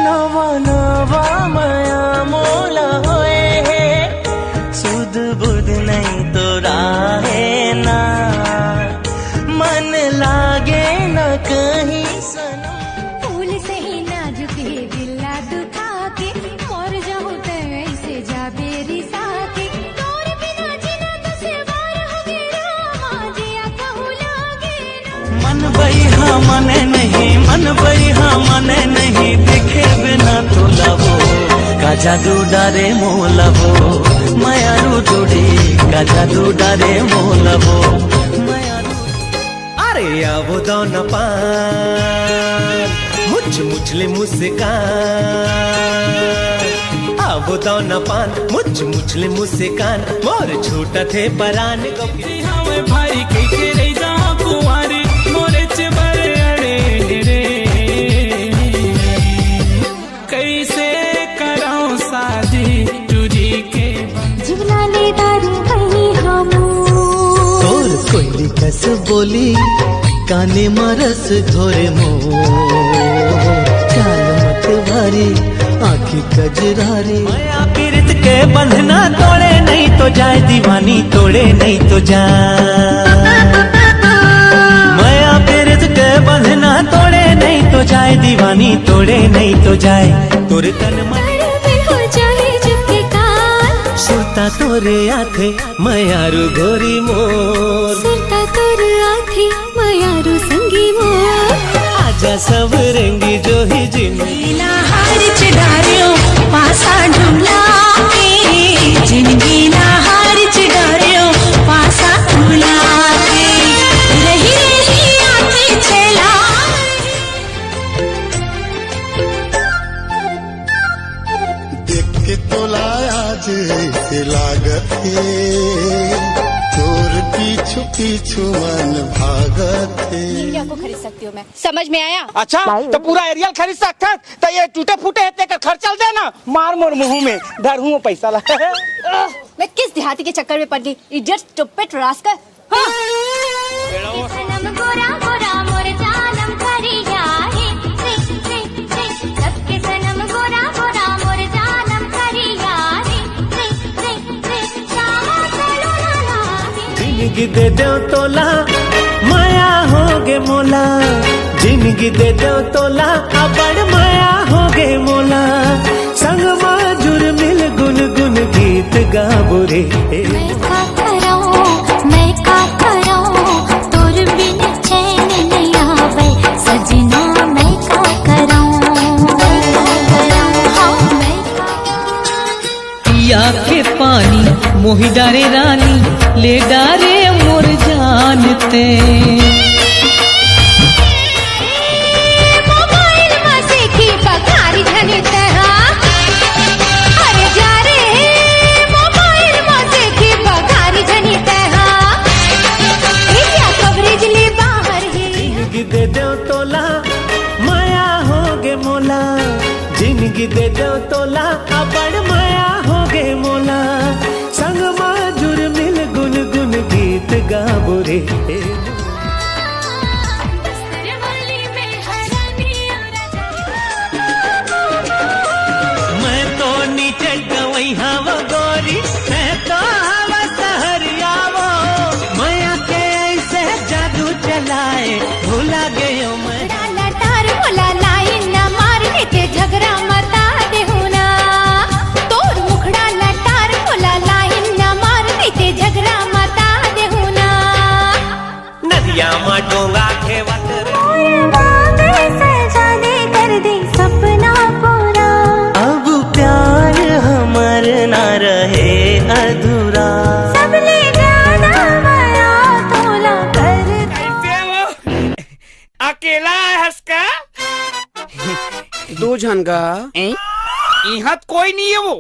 नवा नवा माया मोला होए है सुध बुध नहीं तो राहे ना मन लागे न कहीं सनम। फूल से ही नाजुक है दिला दुखा के मर जाऊं तो ऐसे जा बेरी साके तोर बिना जीना दुश्वार हो गया जिया कहूँ लागे मन बइहा मने नहीं मन बइहा मने नहीं देखे बिना तो लबो का जादू डारे मोलबो मायारू जोड़ी का जादू डारे मोलबो मायारू। अरे अब दोन पान मुझ मुझले मुस्कान अब दोन पान मुझ मुझले मुस्कान मोर छोटा थे परान हमें भाई के रे जा कुंवारी मोरे चबरे अड़े रे कैसे कराऊं शादी तुझी के जीवना ले दारू कहीं हम तोर कोयली कस बोली काने मरस घोरे मोर चाल मत भारी आँखी कजरारी माया पीरित के बंधना तोड़े नहीं तो जाए दीवानी तोड़े नहीं तो जाए माया पीरित के बंधना तोड़े नहीं तो जाए दीवानी तोड़े नहीं तो जाए तोरे तन मन हो जाए जिसके कान सुरता तोरे आथे मायारू गोरी मोर सुरता तोर आथे मायारू संगी मोर आजा सब रंगी जो ही जिंदगी ना हार चढ़ारियो पासा ढूंढला के जिंदगी ना हार चढ़ारियो पासा ढूंढला के रही रही आके चला देख के तोलाया जैसे लागत है तोर पीछू पीछू मन भागत है। इंडिया को खरीद सकती हूँ मैं, समझ में आया? अच्छा तो पूरा एरियल खरीद सकता तो ये टूटे फूटे हेते का खर्च चल देना मार मोर मुंह में धर हूँ पैसा ला मैं किस देहाती के चक्कर में पड़ गई इडियट स्टूपिड रास्कल। हाँ। सनम गोरा गोरा मोर जानम करिया रे सबके सनम गोरा गोरा मोर जानम करिया रे शामा चलो ना जिंदगी दे दो तोला माया होगे मोला जिंदगी दे दो तोला बड़ माया होगे मोला संग माजुर मिल गुन गुन गीत गाबो रे मैं का कराऊं तोर बिन चैन नहीं आवे सजना मैं का कराऊं हाँ मैं पिया के पानी मोहि डारे रानी ले डारे मोर जानते मोबाइल में देखी बघारी झनते हाँ अरे जा रे मोबाइल में देखी बघारी झनते हाँ क्या कवरेज ले बाहर है जिंदगी दे दो तोला माया होगे मोला जिंदगी दे दो तोला बड़ माया होगे मोला संग माजुर मिल गुन गुन गीत गाबो रे मैं तो नीचे गवई हवा गोरी मैं तो हवा सहरिया वो माया के ऐसे जादू चलाए भूला गयो मैं लटार बोला लाइन न मारने के झगड़ा मता दे ना तोर मुखड़ा लटार बोला लाइन न मारने के झगड़ा मता दे ना नदिया मा डोंगा खेवत सजा दे कर दे सपना पूरा अब प्यार हमर ना रहे अधूरा सब ले जाना माया तोला कर अकेला है हंसका दो झन का यहाँ कोई नहीं है वो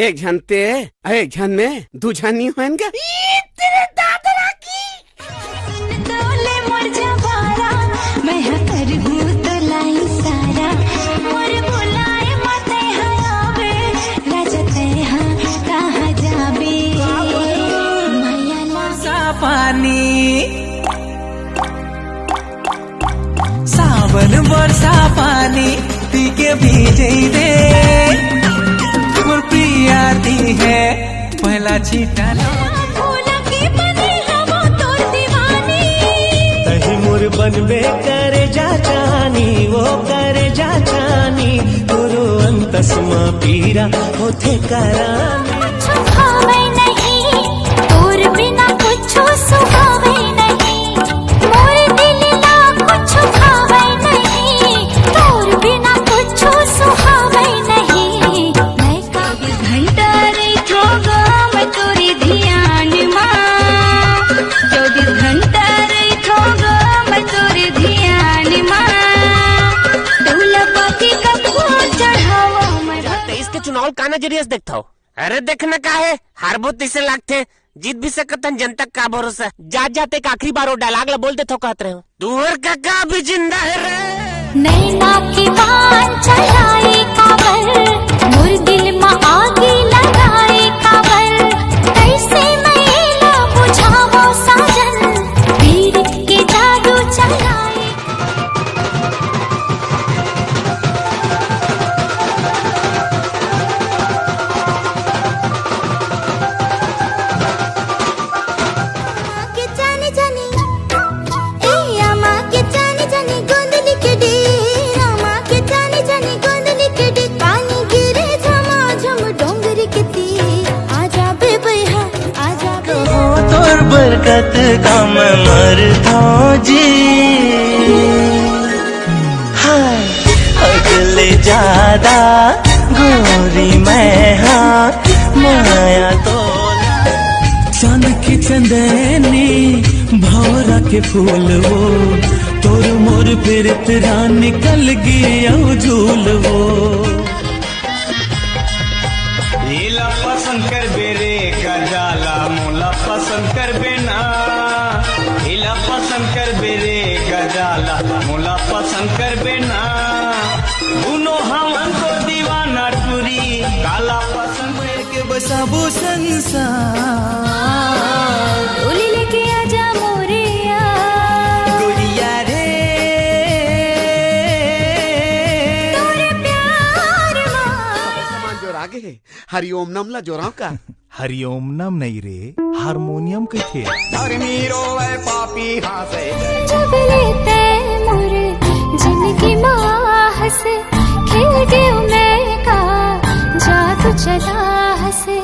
एक झनते एक झन में दो झन नहीं होन का तेरे दादरा की तोले मोर जबारा मैं कर हूँ तो लाई सारा मोर बुलाए मते हयावे राजते हाँ कहाँ जाबे माया सा पानी सावन बरसा पानी पी के भीजे सीताराम भोला की बनी हवा तो दीवानी तही मोर बनबे करे जा जानी वो करे जा जानी गुरु अंतस्मा पीरा होथे करानी कुछ भावे नहीं तोर बिना कुछ सुहावे नहीं मोर दिल ना कुछ भावे नहीं तोर बिना कुछ सुहावे नहीं मैं का घंटा रे ठोगा मैं तोरी ध्यान मां 24 घंटा रे ठोगा मैं तोरी ध्यान मां तोला बाकी कब चढ़ावा मैं 23 के चुनाव का नजरिए से देखता हो। अरे देखने का है हार बहुत इसे लागते जीत भी सकतन जनता का भरोसा जात जाते एक आखिरी बार वो डायलॉग ला बोल दे तो कहते रहे तुहर काका भी जिंदा है रे नैना की बान चलाए काबर मोर दिल में आगे लगाए काबर कैसे मैं ना बुझावो साजन पीर के जादू चलाए के जाने जाने ए अम्मा के जाने जाने गोंदली के डेरा माँ के जाने जाने गोंदली के डे पानी गिरे झमाझम डोंगरी के तीर आजा बेबैया आजा तोर बरकत का मैं मरता जी हाय अगले ज्यादा गोरी मैं हाँ माया तो चांद की चंदनी भौरा के फूल वो तोर मोर फिर तेरा निकल गया झूल वो लीला पसंद कर बेरे गजाला मोला पसंद कर बेना लीला पसंद कर बेरे गजाला मोला पसंद कर बेना दोनों हम को दीवाना टूरी काला पसंद के बसाबो संसार डोली लेके आजा मोरिया गोरिया रे तोरे प्यार मां सामान जो रागे हरिओम नमला जोराव का हरिओम नम नहीं रे हारमोनियम के थे मीरो है पापी हासे जब लेते मोर जिंदगी माँ हंसे खेल गए मैं का जादू चला हंसे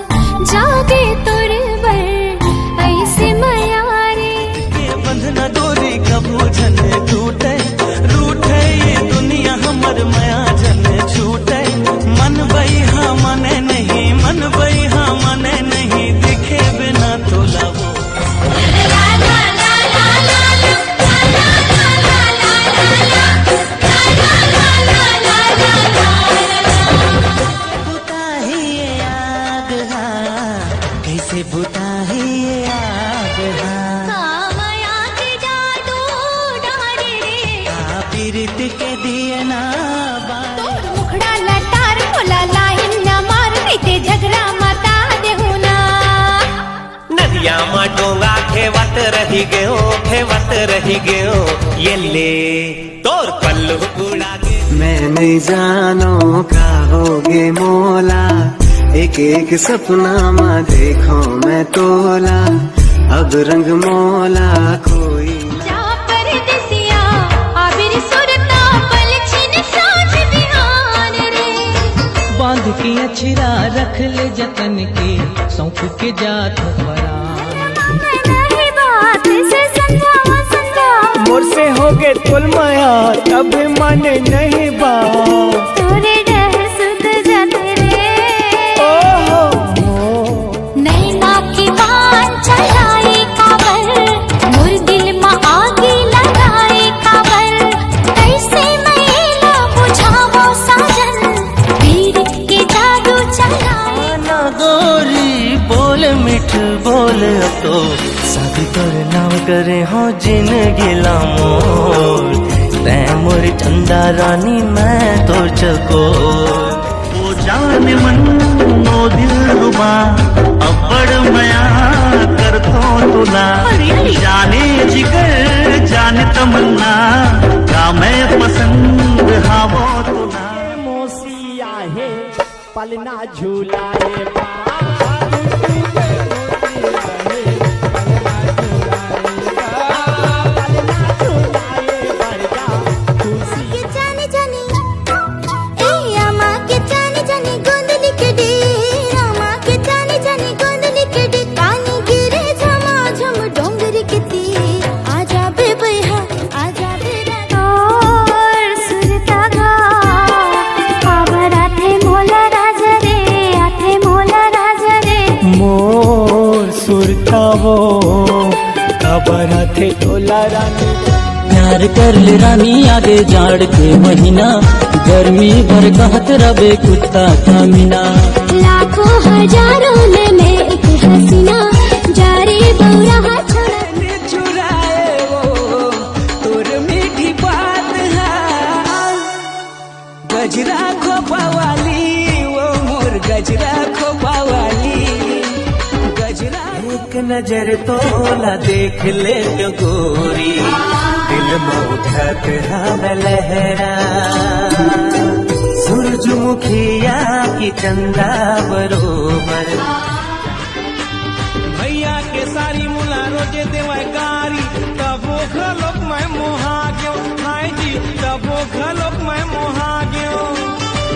जागे तोर बर ऐसे मयारे के बंधना डोरी कबू जन टूटे रूठे ये दुनिया हमर माया जन छूटे मन बइहा मने नहीं मन बइहा मने नहीं दिखे बिना तोला वो बुता ही ये आग कैसे बुता ही ये आग कामया के जादू डारे रे पीरित के दिए ना तोर मुखड़ा लटार बोला लाइन न मार ते झगड़ा मता देहु ना नदिया मा डोंगा खेवत रही गयो ये ले तोर पल्लू उड़ा के मैं नहीं जानो का होगे मोला एक एक सपना मा देखो मैं तोला अब रंग मोला कोई जा परदेसिया आबिर सुरता पलछिन साँझ बिहान रे बांध के अछरा रख ले जतन के सौंप के जात परान नहीं बात से समझावा मोर से हो गए तुल माया तब माने नहीं बात तोरे डर सुध जाते रे नैना की बान चलाए काबर मोर दिल में आगे लगाए काबर कैसे मैं ना बुझावो साजन पीर के जादू चलाए ना गोरी बोल मिठ बोल तो शादी कर नाम करे हो जिंदगी मोर तै मोर चंदा रानी मैं तो चको वो जान मन नो दिल रुबा अब्बड़ मया कर तो तुला जाने जिगर जाने तमन्ना का मैं पसंद हावो तुला मोसिया है पलना झूलाए देखे टोला रानी। प्यार कर ले रानी आगे जाड़ के महीना, गर्मी भर कहत रबे कुत्ता कमीना। लाखों हजारों में एक हसीना, जारे बौरा चुराए वो तोर मीठी बात है। गजरा खोपा वाली वो मोर गजरा खोपा वाली। गजरा एक नजर तोला देख ले जो गोरी, दिल में उठत हम लहरा। सूरजमुखिया की चंदा बरोबर, भैया के सारी मुला रोजे देवा गारी।